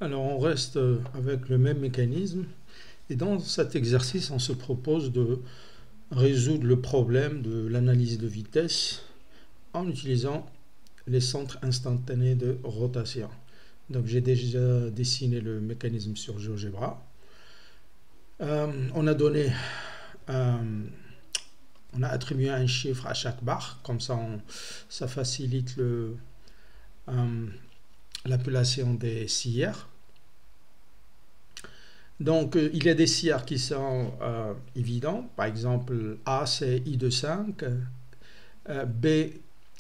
Alors on reste avec le même mécanisme et dans cet exercice on se propose de résoudre le problème de l'analyse de vitesse en utilisant les centres instantanés de rotation. Donc j'ai déjà dessiné le mécanisme sur GeoGebra. On a donné, on a attribué un chiffre à chaque barre, comme ça ça facilite l'appellation des sillères. Donc, il y a des sillères qui sont évidents. Par exemple, A, c'est I de 5. B,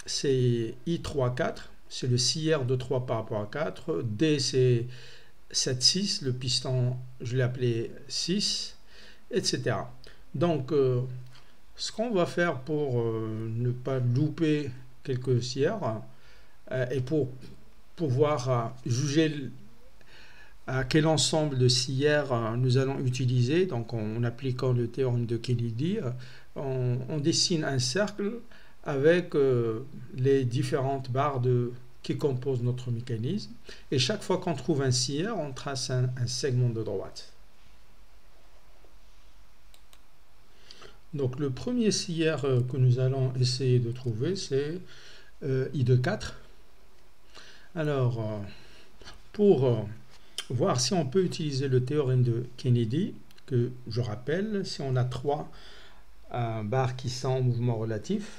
c'est I3-4. C'est le sillère de 3 par rapport à 4. D, c'est 7-6. Le piston, je l'ai appelé 6, etc. Donc, ce qu'on va faire pour ne pas louper quelques sillères et pour pouvoir juger à quel ensemble de sillères nous allons utiliser. Donc en appliquant le théorème de Kennedy, on dessine un cercle avec les différentes barres qui composent notre mécanisme. Et chaque fois qu'on trouve un sillère, on trace un segment de droite. Donc le premier sillère que nous allons essayer de trouver, c'est I de 4. Alors, pour voir si on peut utiliser le théorème de Kennedy, que je rappelle, si on a 3 barres qui sont en mouvement relatif,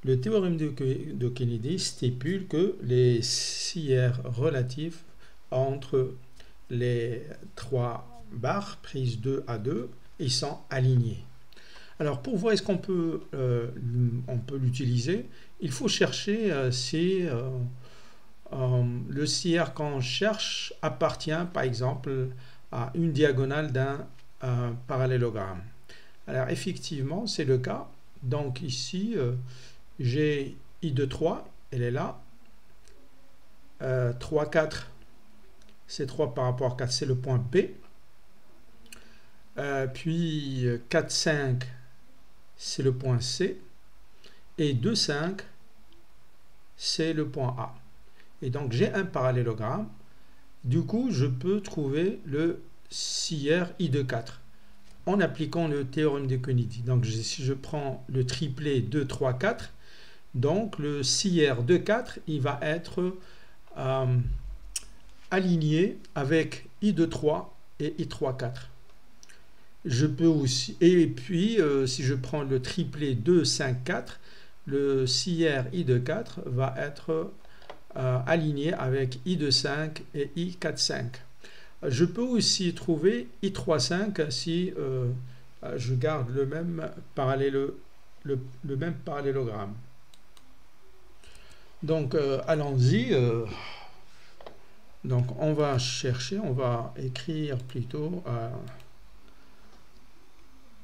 le théorème de Kennedy stipule que les sillères relatifs entre les 3 barres prises 2 à 2, ils sont alignés. Alors pour voir est-ce qu'on peut, l'utiliser, il faut chercher si le sillère qu'on cherche appartient par exemple à une diagonale d'un parallélogramme. Alors effectivement c'est le cas. Donc ici j'ai I de 3, elle est là. 3, 4, c'est 3 par rapport à 4, c'est le point B. Puis 4, 5, c'est le point C. Et 2, 5, c'est le point A. Et donc j'ai un parallélogramme. Du coup, je peux trouver le sillère I de 4 en appliquant le théorème de Kennedy. Donc si je prends le triplet 2, 3, 4, donc le sillère de 4, il va être aligné avec I de 3 et I3, 4. Je peux aussi, et puis si je prends le triplet 2, 5, 4, le sillère I de 4 va être aligné avec I de 5 et I4, 5. Je peux aussi trouver I3, 5 si je garde le même parallélogramme. Donc allons-y. Donc on va chercher, on va écrire plutôt,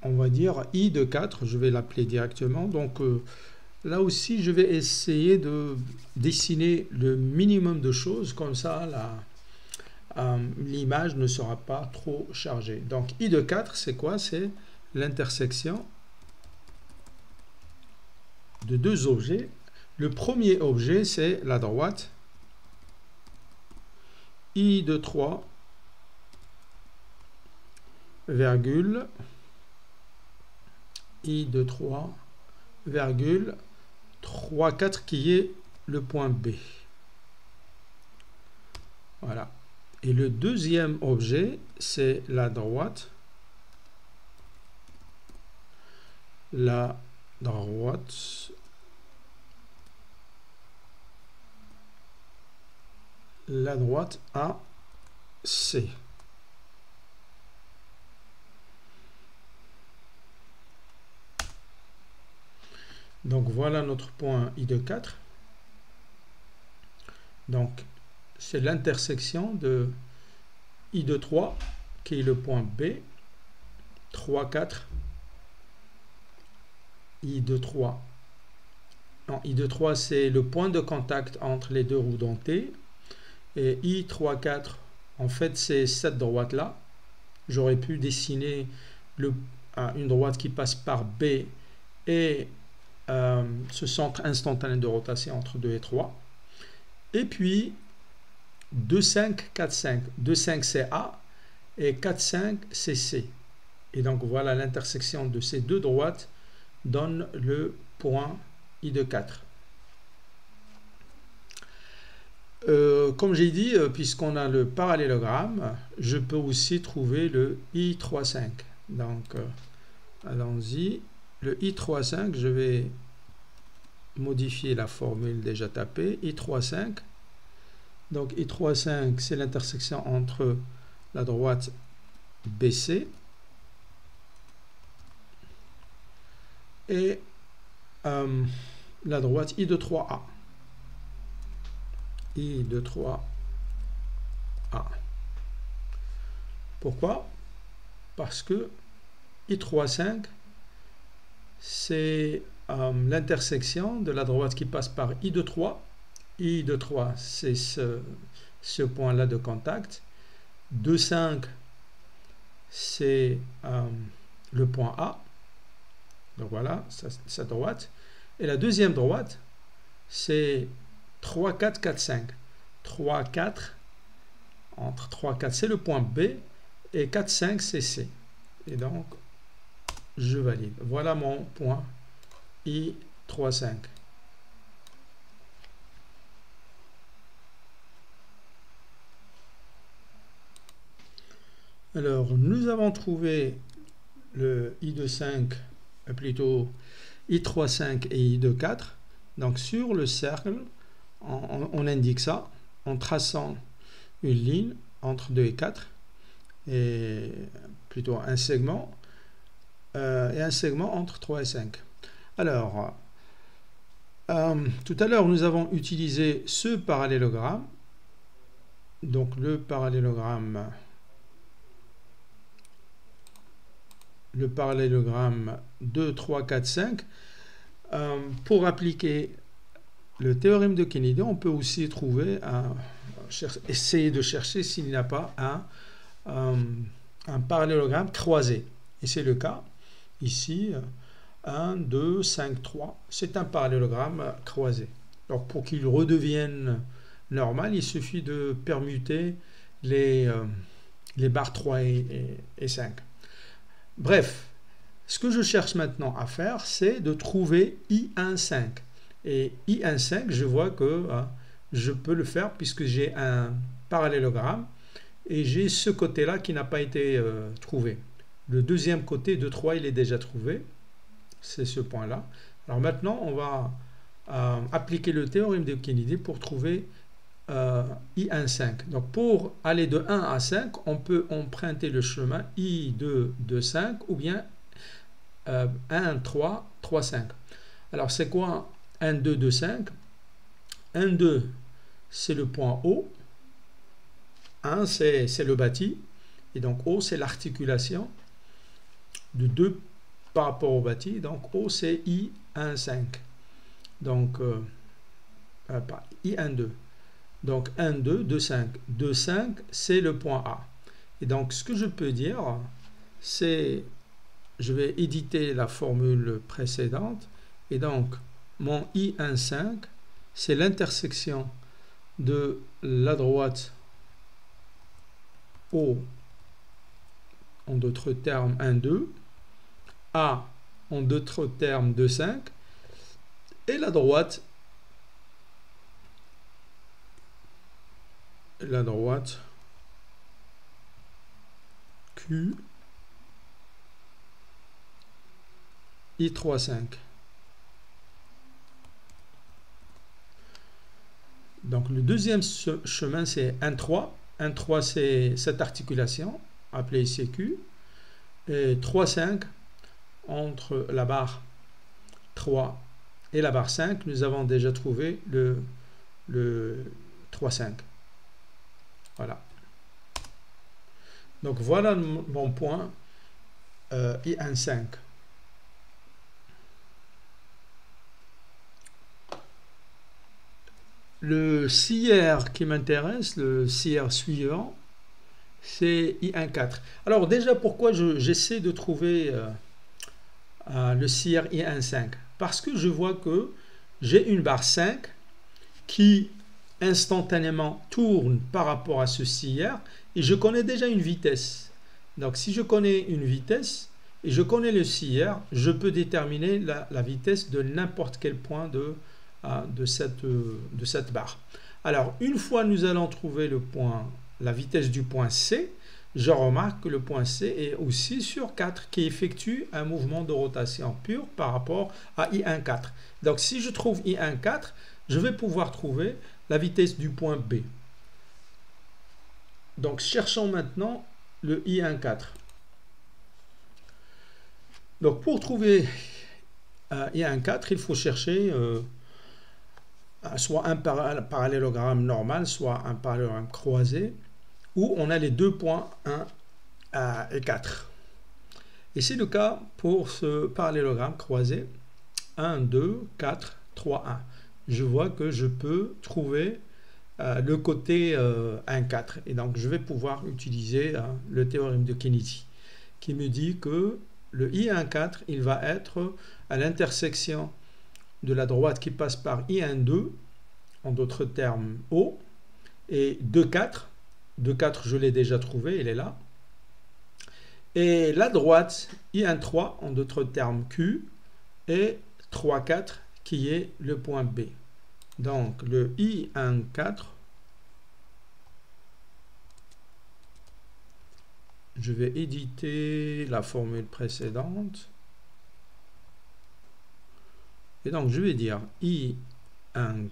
on va dire I de 4, je vais l'appeler directement. Donc là aussi, je vais essayer de dessiner le minimum de choses, comme ça l'image ne sera pas trop chargée. Donc I de 4, c'est quoi? C'est l'intersection de deux objets. Le premier objet, c'est la droite. I de 3, virgule, I de 3, virgule, 3, 4 qui est le point B. Voilà. Et le deuxième objet, c'est la droite. La droite. La droite AC. Donc voilà notre point I de 4. Donc c'est l'intersection de I de 3 qui est le point B, 3, 4, I de 3. Non, I de 3 c'est le point de contact entre les deux roues dentées. Et I3, 4, en fait c'est cette droite là. J'aurais pu dessiner une droite qui passe par B et ce centre instantané de rotation entre 2 et 3. Et puis 2, 5, 4, 5. 2, 5 c'est A et 4, 5 c'est C. Et donc voilà, l'intersection de ces deux droites donne le point I de 4. Comme j'ai dit, puisqu'on a le parallélogramme, je peux aussi trouver le I35. Donc, allons-y. Le I35, je vais modifier la formule déjà tapée. I35. Donc, I35, c'est l'intersection entre la droite BC et la droite I de 3A. I de 3A. Pourquoi? Parce que I35, c'est l'intersection de la droite qui passe par I de 3. I de 3, c'est ce point-là de contact. 2, 5, c'est le point A. Donc voilà, sa droite. Et la deuxième droite, c'est 3, 4, 4, 5. 3, 4, entre 3, 4, c'est le point B, et 4, 5, c'est C. Et donc, je valide. Voilà mon point I, 3, 5. Alors, nous avons trouvé le I de 5, plutôt I 3, 5 et I de 4. Donc, sur le cercle, on indique ça en traçant une ligne entre 2 et 4, et plutôt un segment, et un segment entre 3 et 5. Alors, tout à l'heure, nous avons utilisé ce parallélogramme. Donc, le parallélogramme 2, 3, 4, 5. Pour appliquer le théorème de Kennedy, on peut aussi trouver essayer de chercher s'il n'y a pas un parallélogramme croisé. Et c'est le cas ici. 1, 2, 5, 3. C'est un parallélogramme croisé. Donc pour qu'il redevienne normal, il suffit de permuter les barres 3 et 5. Bref, ce que je cherche maintenant à faire, c'est de trouver I15. Et I15, je vois que je peux le faire puisque j'ai un parallélogramme et j'ai ce côté-là qui n'a pas été trouvé. Le deuxième côté de 3, il est déjà trouvé. C'est ce point-là. Alors maintenant, on va appliquer le théorème de Kennedy pour trouver I15. Donc pour aller de 1 à 5, on peut emprunter le chemin I2 de 5 ou bien 1, 3, 3, 5. Alors c'est quoi 1, 2 de 5? 1, 2, c'est le point O. 1, c'est le bâti. Et donc O, c'est l'articulation de 2 par rapport au bâti. Donc O, c'est I1, 5. Donc, I1, 2. Donc 1, 2, 2, 5. 2, 5, c'est le point A. Et donc ce que je peux dire, c'est, je vais éditer la formule précédente. Et donc mon I1, 5, c'est l'intersection de la droite O, en d'autres termes 1, 2, A, en d'autres termes 2, 5, et la droite Q, I3, 5. Donc le deuxième chemin, c'est 1, 3. 1, 3, c'est cette articulation, appelée CQ. Et 3, 5, entre la barre 3 et la barre 5, nous avons déjà trouvé le 3, 5. Voilà. Donc voilà mon point I1, 5. Le CR qui m'intéresse, le CR suivant, c'est I1, 4. Alors déjà, pourquoi j'essaie de trouver le CR I1, 5? Parce que je vois que j'ai une barre 5 qui instantanément tourne par rapport à ce CR et je connais déjà une vitesse. Donc si je connais une vitesse et je connais le CR, je peux déterminer la vitesse de n'importe quel point de cette barre. Alors une fois nous allons trouver la vitesse du point C, je remarque que le point C est aussi sur 4 qui effectue un mouvement de rotation pure par rapport à I1,4. Donc si je trouve I1,4, je vais pouvoir trouver la vitesse du point B. Donc cherchons maintenant le I1,4. Donc pour trouver I1,4, il faut chercher soit un parallélogramme normal, soit un parallélogramme croisé, où on a les deux points 1 et 4. Et c'est le cas pour ce parallélogramme croisé 1, 2, 4, 3, 1. Je vois que je peux trouver le côté 1, 4. Et donc je vais pouvoir utiliser le théorème de Kennedy qui me dit que le I1,4, il va être à l'intersection de la droite qui passe par I1,2, en d'autres termes O, et 2,4. 2,4, je l'ai déjà trouvé, il est là. Et la droite, I1,3, en d'autres termes Q, et 3,4, qui est le point B. Donc, le I1,4, je vais éditer la formule précédente. Et donc, je vais dire I1,4,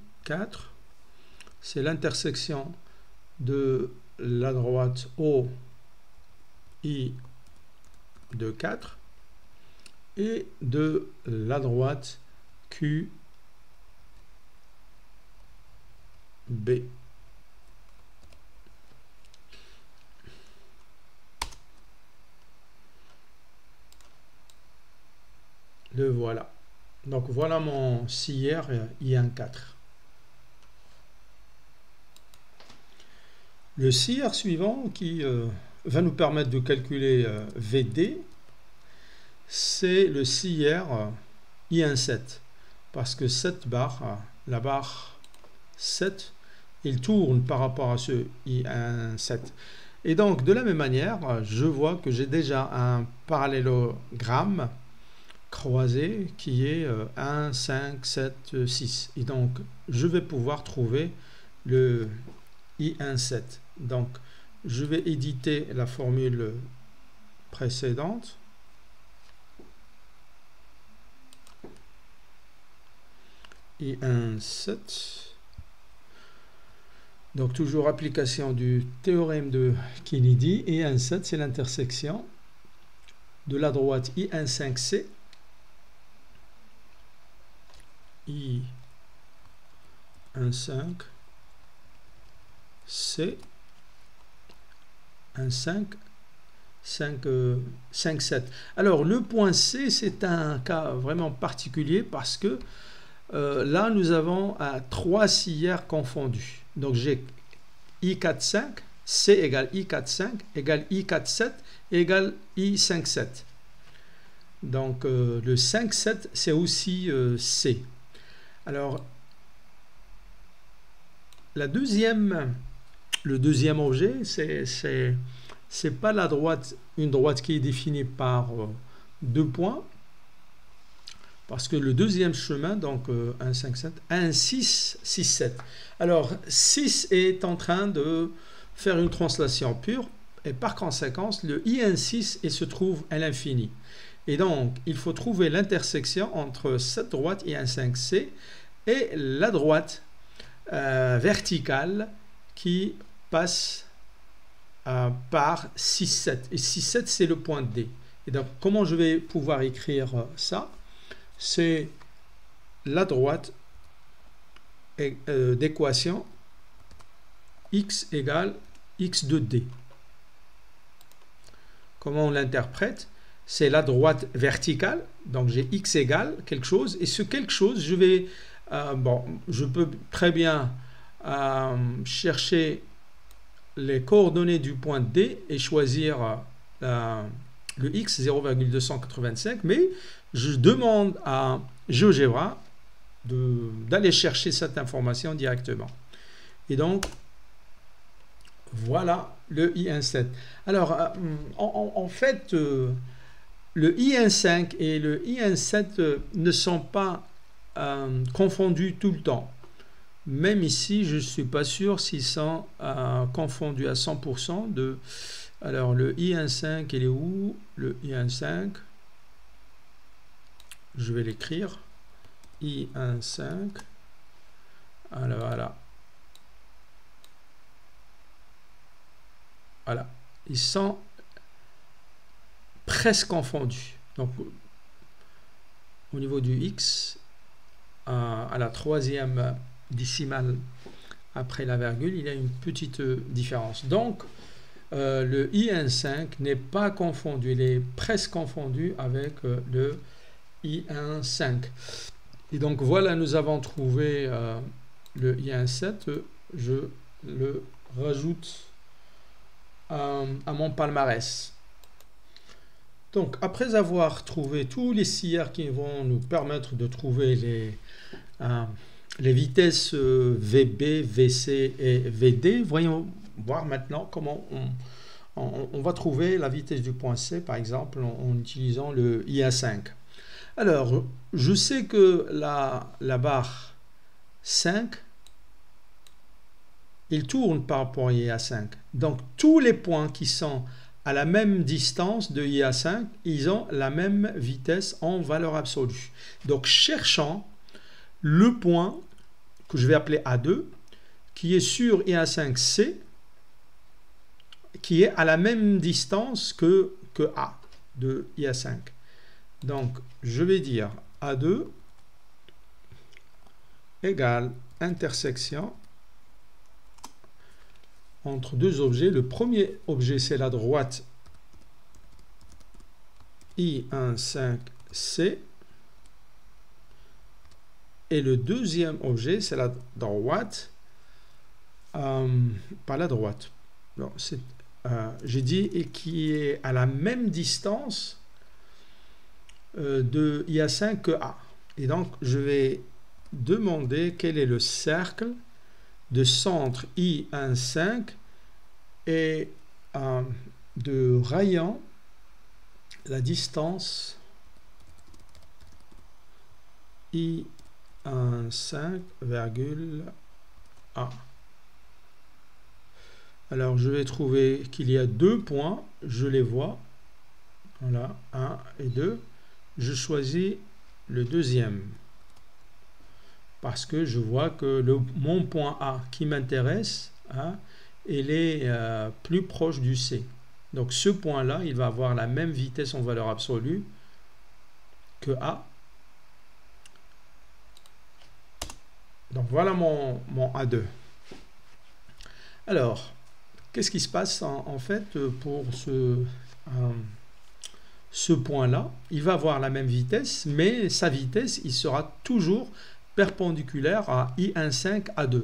c'est l'intersection de la droite O, I de 4 et de la droite Q, B. Le voilà. Donc voilà mon CR I1,4. Le CR suivant qui va nous permettre de calculer VD, c'est le CR I1,7. Parce que cette barre, la barre 7, il tourne par rapport à ce I1,7. Et donc de la même manière, je vois que j'ai déjà un parallélogramme croisé qui est 1, 5, 7, 6. Et donc je vais pouvoir trouver le I1,7. Donc, je vais éditer la formule précédente. I1,7. Donc, toujours application du théorème de Kennedy. I1,7, c'est l'intersection de la droite I1,5C. I1,5. C 1, 5, 5, 5, 7. Alors le point C, c'est un cas vraiment particulier parce que là nous avons 3 CR confondus. Donc j'ai I4,5, C égale I4,5 égale I4,7 égale I5,7. Donc le 5,7 c'est aussi C. Alors le deuxième objet, c'est pas la droite, une droite qui est définie par 2 points, parce que le deuxième chemin, donc 1, 5, 7, 1, 6, 6, 7. Alors 6 est en train de faire une translation pure, et par conséquent, le I1,6 il se trouve à l'infini. Et donc, il faut trouver l'intersection entre cette droite I1,5C et la droite verticale qui passe par 6, 7. Et 6, 7, c'est le point D. Et donc, comment je vais pouvoir écrire ça? C'est la droite d'équation x égale x de D. Comment on l'interprète? C'est la droite verticale. Donc, j'ai x égale quelque chose. Et ce quelque chose, je vais... je peux très bien chercher les coordonnées du point D et choisir le x 0,285, mais je demande à GeoGebra d'aller chercher cette information directement. Et donc, voilà le I17. Alors, en fait, le I15 et le I17 ne sont pas confondus tout le temps. Même ici, je ne suis pas sûr s'ils sont confondus à 100%. Alors, le I15, il est où? Le I15, je vais l'écrire. I15. Alors, voilà. Voilà. Ils sont presque confondus. Donc, au niveau du X, à la troisième décimale après la virgule, il y a une petite différence. Donc, le I15 n'est pas confondu, il est presque confondu avec le I15. Et donc, voilà, nous avons trouvé le I17. Je le rajoute à mon palmarès. Donc, après avoir trouvé tous les CR qui vont nous permettre de trouver les vitesses VB, VC et VD, voyons voir maintenant comment on va trouver la vitesse du point C, par exemple, en utilisant le IA5. Alors, je sais que la barre 5, il tourne par rapport à IA5. Donc, tous les points qui sont à la même distance de IA5, ils ont la même vitesse en valeur absolue. Donc, cherchons le point que je vais appeler A2, qui est sur IA5C, qui est à la même distance que A de IA5. Donc, je vais dire A2 égale intersection entre deux objets. Le premier objet, c'est la droite I15C. Et le deuxième objet, c'est la droite, pas la droite. J'ai dit et qui est à la même distance de IA5 que A. Et donc, je vais demander quel est le cercle de centre I15 et de rayon la distance I15,A. Alors je vais trouver qu'il y a deux points, je les vois, voilà, 1 et 2. Je choisis le deuxième parce que je vois que mon point A qui m'intéresse, hein, il est plus proche du C. Donc ce point-là, il va avoir la même vitesse en valeur absolue que A. Donc voilà mon A2. Alors, qu'est-ce qui se passe en fait pour ce point-là? Il va avoir la même vitesse, mais sa vitesse, il sera toujours perpendiculaire à I15 A2.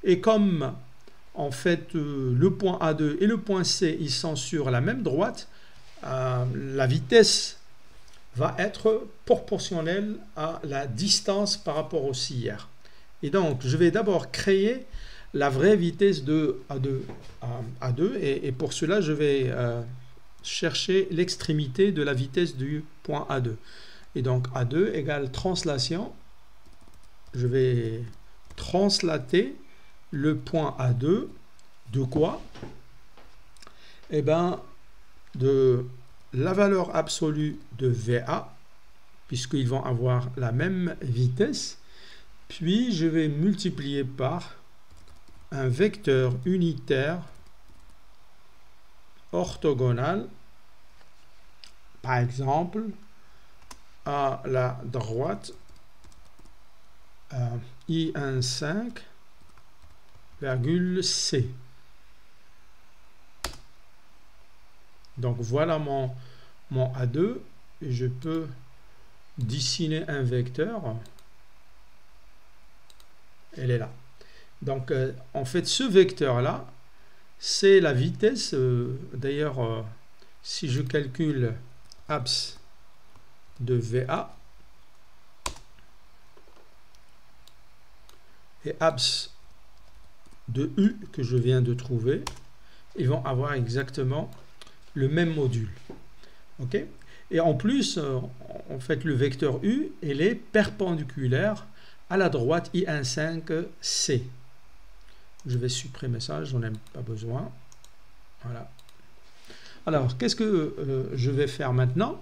Et comme en fait le point A2 et le point C, ils sont sur la même droite, la vitesse va être proportionnelle à la distance par rapport au CR. Et donc, je vais d'abord créer la vraie vitesse de A2 et pour cela, je vais chercher l'extrémité de la vitesse du point A2. Et donc, A2 égale translation. Je vais translater le point A2 de quoi? Eh bien, de la valeur absolue de VA, puisqu'ils vont avoir la même vitesse, puis je vais multiplier par un vecteur unitaire orthogonal, par exemple, à la droite I15,C. Donc voilà mon A2 et je peux dessiner un vecteur. Elle est là. Donc en fait ce vecteur là c'est la vitesse. D'ailleurs si je calcule abs de VA et abs de U que je viens de trouver, ils vont avoir exactement le même module. Ok? Et en plus, en fait, le vecteur U, il est perpendiculaire à la droite I15C. Je vais supprimer ça, j'en ai pas besoin. Voilà. Alors, qu'est-ce que je vais faire maintenant?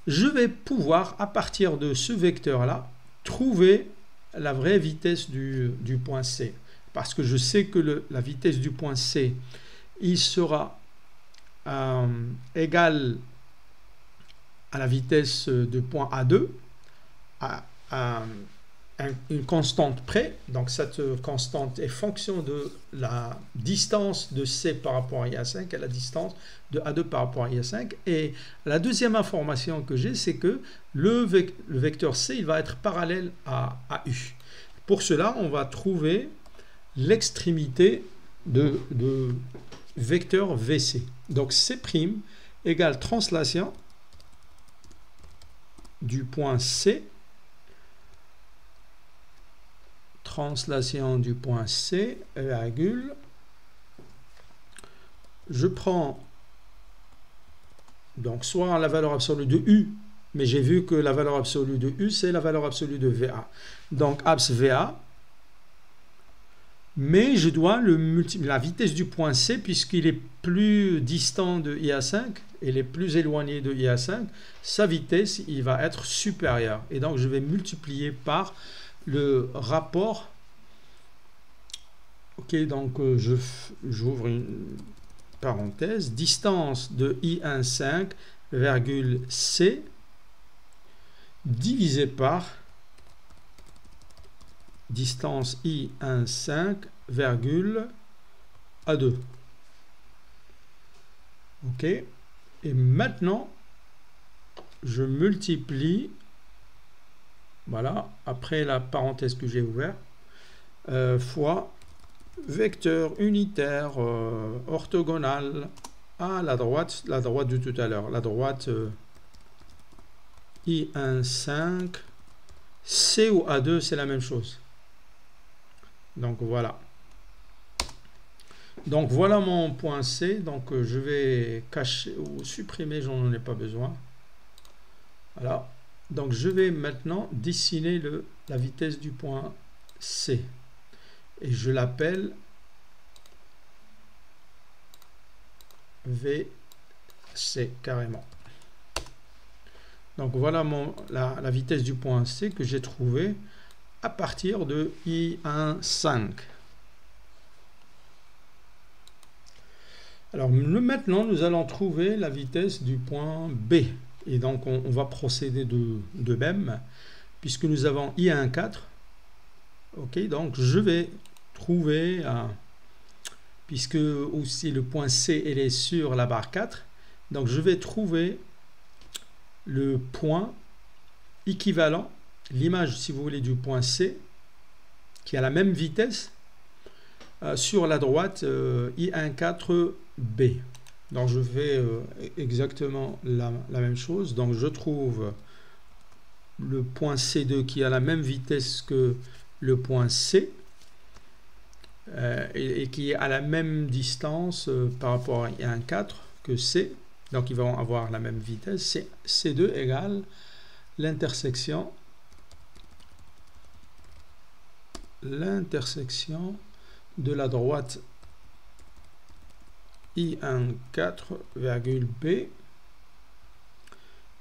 Je vais pouvoir, à partir de ce vecteur-là, trouver la vraie vitesse du point C. Parce que je sais que la vitesse du point C, il sera égal à la vitesse de point A2, à une constante près. Donc cette constante est fonction de la distance de C par rapport à IA5 et la distance de A2 par rapport à IA5. Et la deuxième information que j'ai, c'est que le vecteur C, il va être parallèle à U. Pour cela, on va trouver l'extrémité de vecteur VC. Donc C' égale translation du point C, translation du point C, virgule, je prends donc soit la valeur absolue de U, mais j'ai vu que la valeur absolue de U, c'est la valeur absolue de VA. Donc abs VA, mais je dois la vitesse du point C, puisqu'il est plus distant de IA5, il est plus éloigné de IA5, sa vitesse, il va être supérieur. Et donc, je vais multiplier par le rapport. Ok, donc j'ouvre une parenthèse. Distance de I15, virgule C, divisé par distance I15, virgule A2. Ok. Et maintenant, je multiplie, voilà, après la parenthèse que j'ai ouverte, fois vecteur unitaire orthogonal à la droite de tout à l'heure, la droite I15, C ou A2, c'est la même chose. Donc voilà. Donc voilà mon point C. Donc je vais cacher ou supprimer, j'en ai pas besoin. Voilà. Donc je vais maintenant dessiner la vitesse du point C. Et je l'appelle VC carrément. Donc voilà la vitesse du point C que j'ai trouvé à partir de I15. Alors maintenant, nous allons trouver la vitesse du point B. Et donc, on va procéder de même, puisque nous avons I14. Ok, donc je vais trouver, puisque aussi le point C, il est sur la barre 4, donc je vais trouver le point équivalent, l'image, si vous voulez, du point C, qui a la même vitesse, sur la droite I14B. Donc je fais exactement la même chose. Donc je trouve le point C2 qui a la même vitesse que le point C et qui est à la même distance par rapport à I14 que C. Donc ils vont avoir la même vitesse. C2 égale l'intersection de la droite I14,B,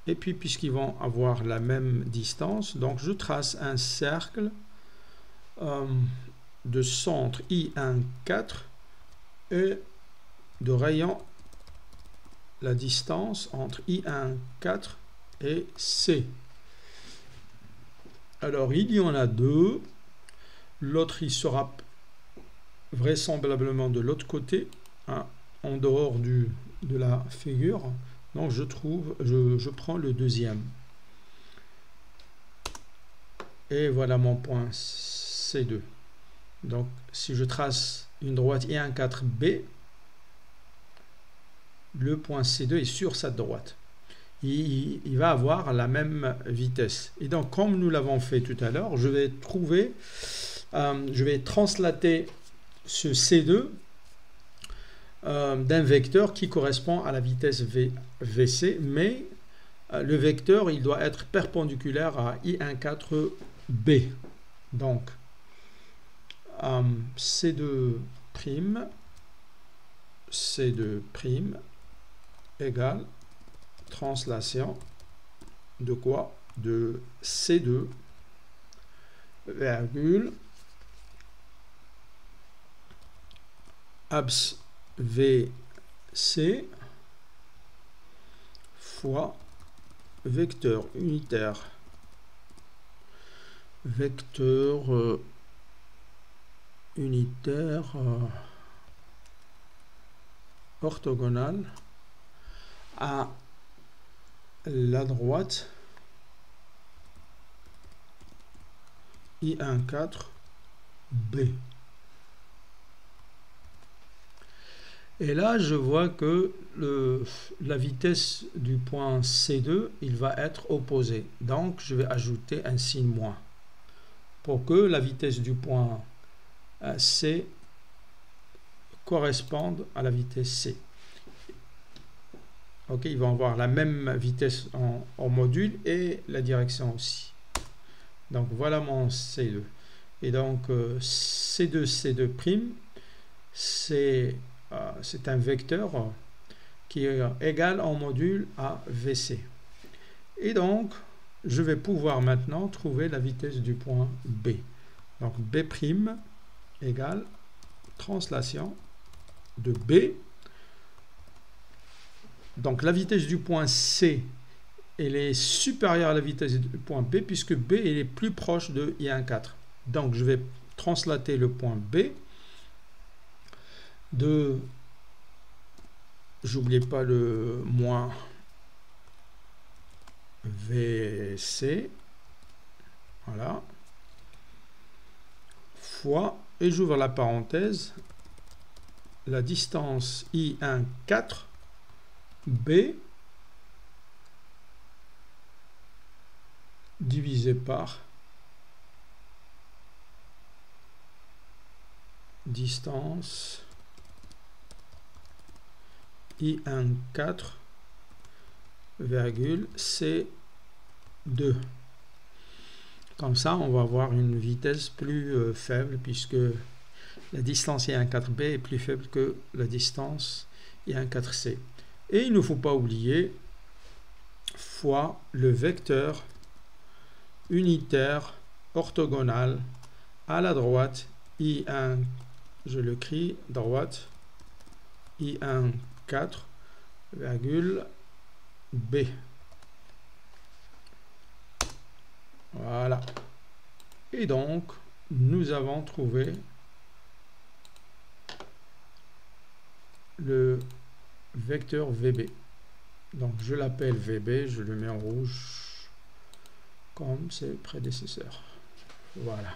et puis puisqu'ils vont avoir la même distance, donc je trace un cercle de centre I14 et de rayon la distance entre I14 et C. Alors il y en a deux, l'autre il sera vraisemblablement de l'autre côté, hein, en dehors de la figure. Donc je prends le deuxième. Et voilà mon point C2. Donc si je trace une droite I14B, le point C2 est sur cette droite. Il va avoir la même vitesse. Et donc comme nous l'avons fait tout à l'heure, je vais translater ce C2 d'un vecteur qui correspond à la vitesse VC, mais le vecteur il doit être perpendiculaire à I14B. Donc C2' égale translation de quoi? De C2 virgule abs VC fois vecteur unitaire orthogonal à la droite I14B. Et là, je vois que la vitesse du point C2, il va être opposé. Donc, je vais ajouter un signe moins pour que la vitesse du point C corresponde à la vitesse C. Ok, ils vont avoir la même vitesse en module et la direction aussi. Donc, voilà mon C2. Et donc, C2', c'est un vecteur qui est égal en module à VC. Et donc, je vais pouvoir maintenant trouver la vitesse du point B. Donc, B' égale translation de B. Donc, la vitesse du point C, elle est supérieure à la vitesse du point B, puisque B est plus proche de I14. Donc, je vais translater le point B de, j'oublie pas le moins VC, voilà, fois, et j'ouvre la parenthèse, la distance I14 B divisé par distance I14 virgule C2. Comme ça, on va avoir une vitesse plus faible puisque la distance I14B est plus faible que la distance I14C. Et il ne faut pas oublier fois le vecteur unitaire orthogonal à la droite I1, je l'écris droite I14 virgule B. Voilà. Et donc, nous avons trouvé le vecteur VB. Donc, je l'appelle VB, je le mets en rouge comme ses prédécesseurs. Voilà.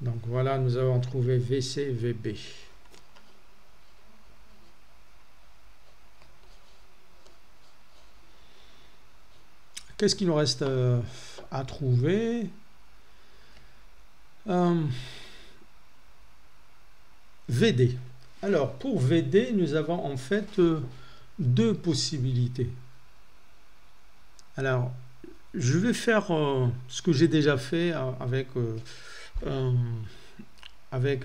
Donc, voilà, nous avons trouvé VC, VB. Qu'est-ce qu'il nous reste à trouver? VD. Alors, pour VD, nous avons en fait deux possibilités. Alors, je vais faire ce que j'ai déjà fait avec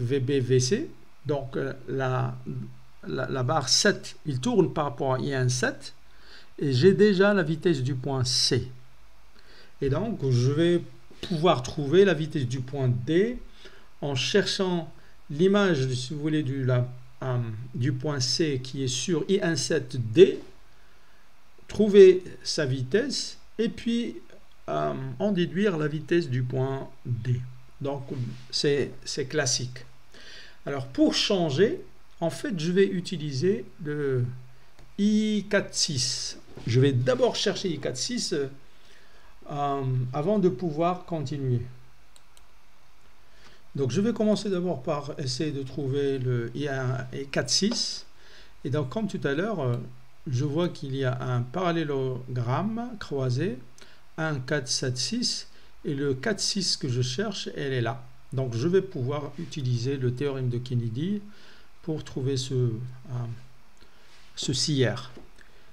VB-VC. Donc, la barre 7, il tourne par rapport à I1,7. Et j'ai déjà la vitesse du point C. Et donc, je vais pouvoir trouver la vitesse du point D en cherchant l'image, si vous voulez, du point C qui est sur I1,7D, trouver sa vitesse et puis en déduire la vitesse du point D. Donc, c'est classique. Alors, pour changer, en fait, je vais utiliser le I4,6. Je vais d'abord chercher I4,6 avant de pouvoir continuer. Donc, je vais commencer d'abord par essayer de trouver le I4,6. Et donc, comme tout à l'heure, je vois qu'il y a un parallélogramme croisé, 1, 4, 7, 6. Et le 4,6 que je cherche, elle est là. Donc je vais pouvoir utiliser le théorème de Kennedy pour trouver ceci R.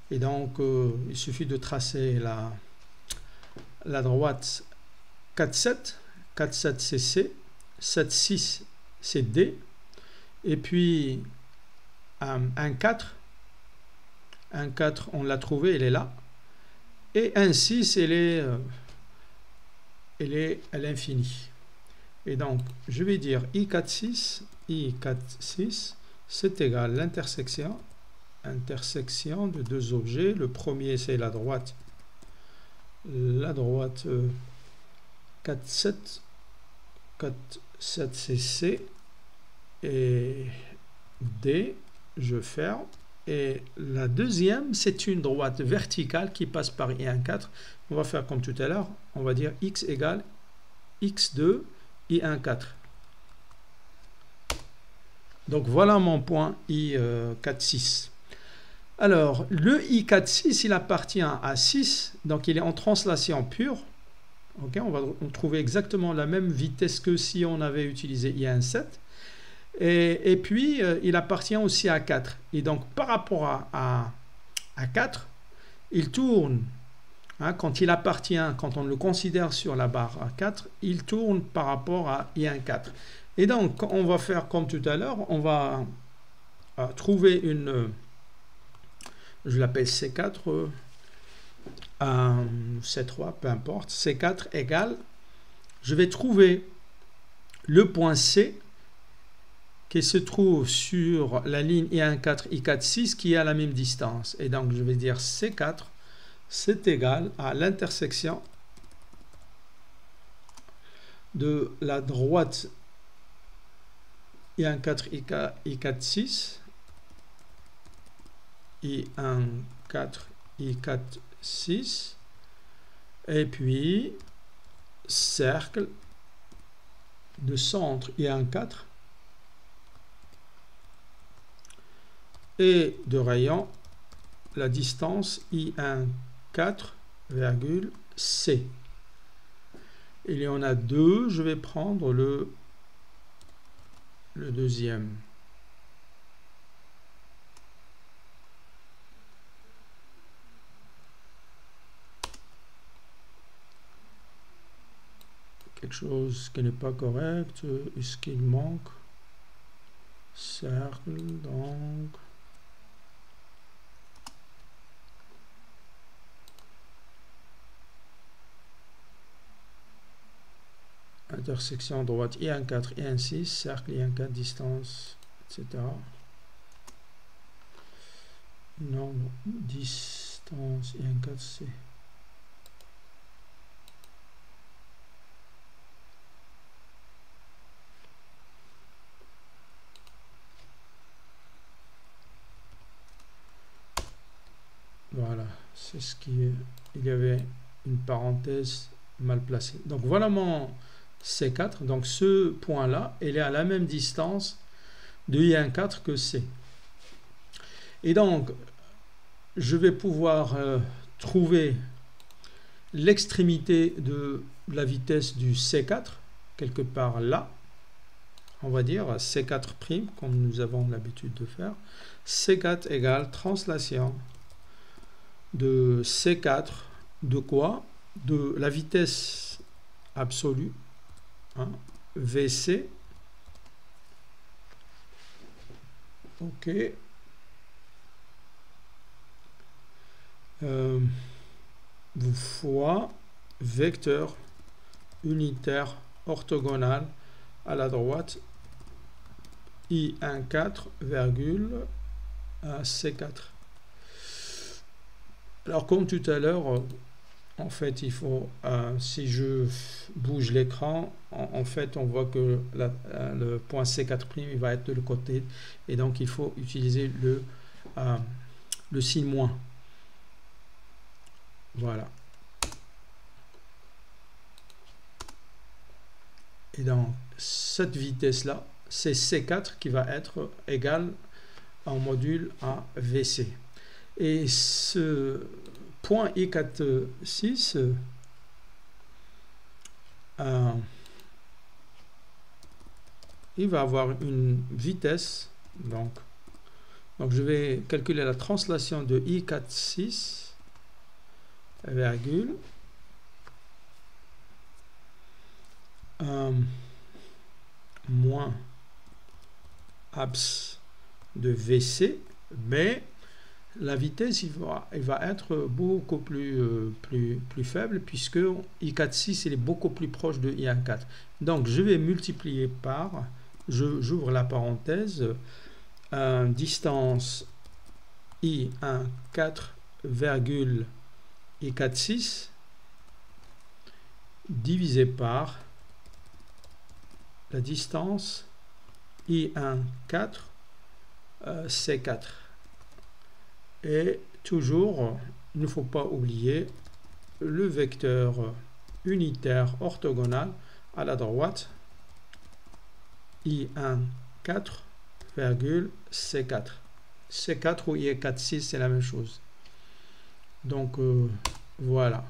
Et donc il suffit de tracer la droite 4, 7, 4, 7 c'est C, 7, 6 c'est D, et puis 1, 4, 1, 4 on l'a trouvé, elle est là, et 1, 6 elle est à l'infini. Et donc je vais dire I4, 6, I4, 6 c'est égal à l'intersection de deux objets. Le premier c'est la droite 4, 7, 4, 7 c'est C, et D, je ferme. Et la deuxième, c'est une droite verticale qui passe par I1, 4. On va faire comme tout à l'heure, on va dire X égale X2, I1, 4. Donc voilà mon point I4, 6. Alors, le I4, 6, il appartient à 6, donc il est en translation pure. Okay, on va trouver exactement la même vitesse que si on avait utilisé I1, 7. Et puis, il appartient aussi à 4. Et donc, par rapport à 4, il tourne, hein, quand il appartient, quand on le considère sur la barre à 4, il tourne par rapport à I1, 4. Et donc, on va faire comme tout à l'heure, on va trouver une, je l'appelle C4, C3, peu importe, C4 égale, je vais trouver le point C qui se trouve sur la ligne I1, 4, I4, 6 qui est à la même distance. Et donc, je vais dire C4, c'est égal à l'intersection de la droite I1, 4, I4, 6, I1, 4, I4, 6, et puis cercle de centre I1, 4, et de rayon la distance I1, 4, virgule C. Il y en a deux, je vais prendre le deuxième. Quelque chose qui n'est pas correct, est-ce qu'il manque? Cercle, donc... intersection droite I1, 4, I1, 6, cercle I1, 4, distance, etc. Nombre, distance I1, 4, C. Voilà, c'est ce qui est. Il y avait une parenthèse mal placée. Donc voilà mon C4. Donc ce point-là, il est à la même distance de I1, 4 que C. Et donc, je vais pouvoir trouver l'extrémité de la vitesse du C4, quelque part là. On va dire C4', comme nous avons l'habitude de faire. C4 égale translation de C4 de quoi? De la vitesse absolue, hein, VC, ok, fois vecteur unitaire orthogonal à la droite I1, 4, virgule C4. Alors comme tout à l'heure, en fait il faut, si je bouge l'écran, en fait on voit que le point C4' il va être de l'autre côté, et donc il faut utiliser le signe moins. Voilà. Et donc cette vitesse là, c'est C4 qui va être égal en module à VC. Et ce point I4, 6, il va avoir une vitesse. Donc je vais calculer la translation de I46, virgule, moins abs de VC, mais la vitesse il va être beaucoup plus faible, puisque I46 il est beaucoup plus proche de I14. Donc je vais multiplier par, j'ouvre la parenthèse, distance I14 virgule I46 divisé par la distance I14 C4. Et toujours, il ne faut pas oublier le vecteur unitaire orthogonal à la droite, I14 virgule C4. C4 ou I46 c'est la même chose. Donc voilà.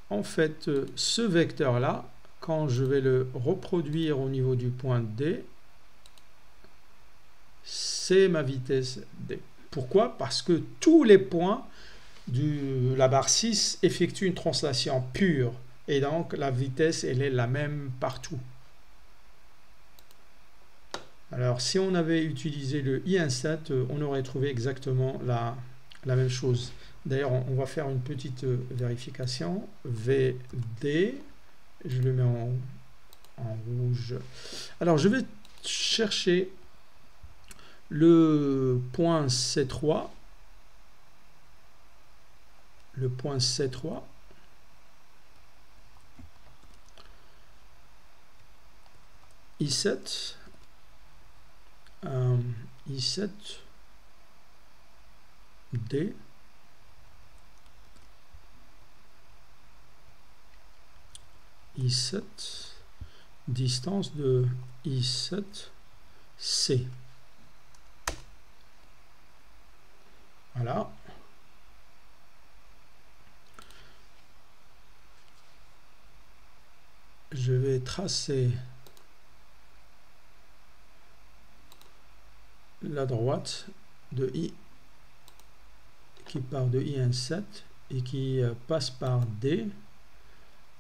En fait, ce vecteur là, quand je vais le reproduire au niveau du point D, c'est ma vitesse D. Pourquoi? Parce que tous les points de la barre 6 effectuent une translation pure, et donc la vitesse elle est la même partout. Alors si on avait utilisé le I17, on aurait trouvé exactement la même chose. D'ailleurs, on va faire une petite vérification. VD, je le mets en rouge. Alors je vais chercher le point C3. Le point C3. I7. I7. D. I7, distance de I7, C. Voilà. Je vais tracer la droite de I qui part de I17 et qui passe par D.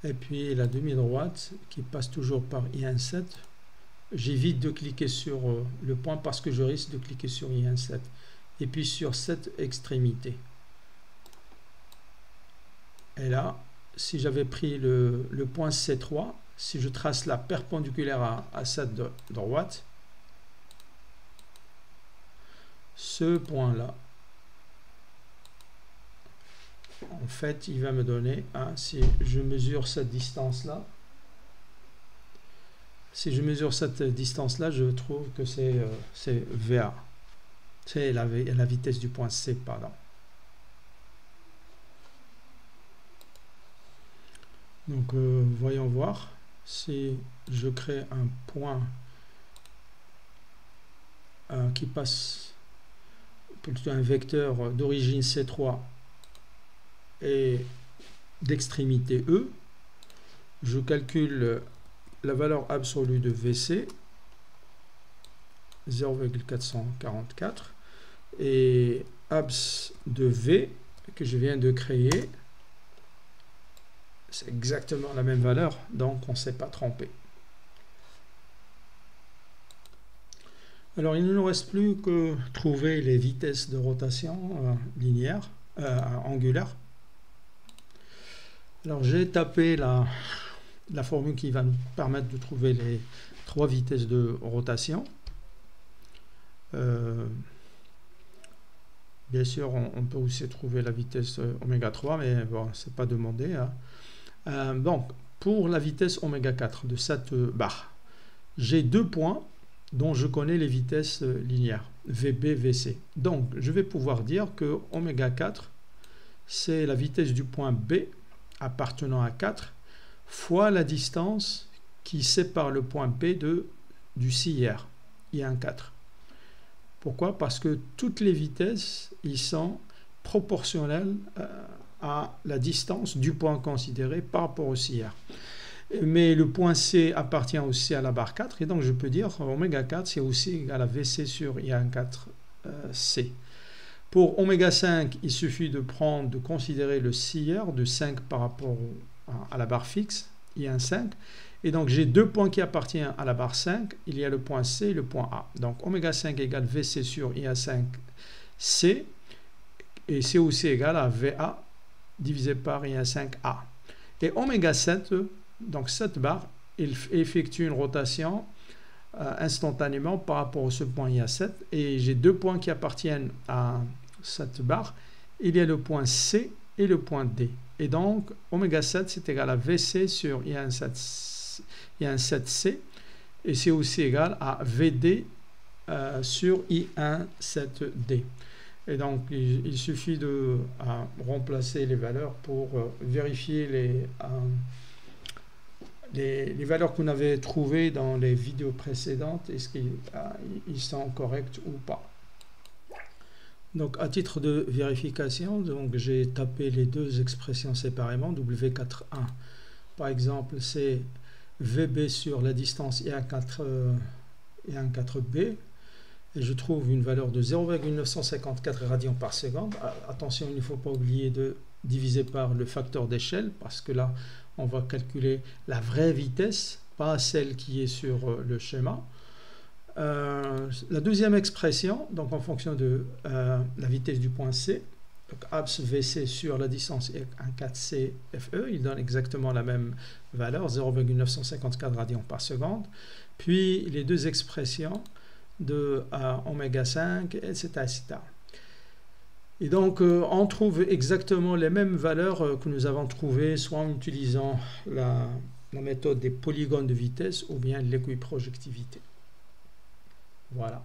Et puis la demi-droite qui passe toujours par I17. J'évite de cliquer sur le point parce que je risque de cliquer sur I17. Et puis sur cette extrémité. Et là, si j'avais pris le point C3, si je trace la perpendiculaire à cette droite, ce point-là, en fait, il va me donner, si je mesure cette distance-là, je trouve que c'est VA. C'est la vitesse du point C, pardon. Donc, voyons voir si je crée un point qui passe, plutôt un vecteur d'origine C3 et d'extrémité E, je calcule la valeur absolue de VC 0,444 et abs de V que je viens de créer, c'est exactement la même valeur, donc on ne s'est pas trompé. Alors il ne nous reste plus que trouver les vitesses de rotation linéaire, angulaire. Alors j'ai tapé la formule qui va nous permettre de trouver les 3 vitesses de rotation. Bien sûr, on peut aussi trouver la vitesse oméga 3, mais bon, c'est pas demandé. Donc, pour la vitesse oméga 4 de cette barre, j'ai 2 points dont je connais les vitesses linéaires, VB, VC. Donc, je vais pouvoir dire que oméga 4, c'est la vitesse du point B appartenant à 4 fois la distance qui sépare le point B du CIR, I14. Pourquoi? Parce que toutes les vitesses, ils sont proportionnelles à la distance du point considéré par rapport au CIR. mais le point C appartient aussi à la barre 4, et donc je peux dire oméga 4 c'est aussi égal à VC sur IA4C. Pour oméga 5, il suffit de considérer le scieur de 5 par rapport à la barre fixe, I1,5, et donc j'ai deux points qui appartiennent à la barre 5, il y a le point C et le point A. Donc oméga 5 égale VC sur IA5C, et c'est aussi égal à VA divisé par IA5A. Et oméga 7, donc cette barre, il effectue une rotation instantanément par rapport à ce point IA7, et j'ai deux points qui appartiennent à cette barre, il y a le point C et le point D. Et donc, oméga 7, c'est égal à VC sur I1,7C, et c'est aussi égal à VD sur I1,7D. Et donc, il suffit de remplacer les valeurs pour vérifier les valeurs qu'on avait trouvées dans les vidéos précédentes, est-ce qu'ils sont corrects ou pas. Donc, à titre de vérification, j'ai tapé les deux expressions séparément. W4,1, par exemple, c'est VB sur la distance I1,4B. Et je trouve une valeur de 0,954 radians par seconde. Attention, il ne faut pas oublier de diviser par le facteur d'échelle, parce que là, on va calculer la vraie vitesse, pas celle qui est sur le schéma. La deuxième expression, donc en fonction de la vitesse du point C, donc abs VC sur la distance 1,4C FE, il donne exactement la même valeur, 0,954 radians par seconde. Puis les deux expressions de oméga 5, etc., etc. Et donc, on trouve exactement les mêmes valeurs que nous avons trouvées, soit en utilisant la méthode des polygones de vitesse ou bien l'équiprojectivité. Voilà.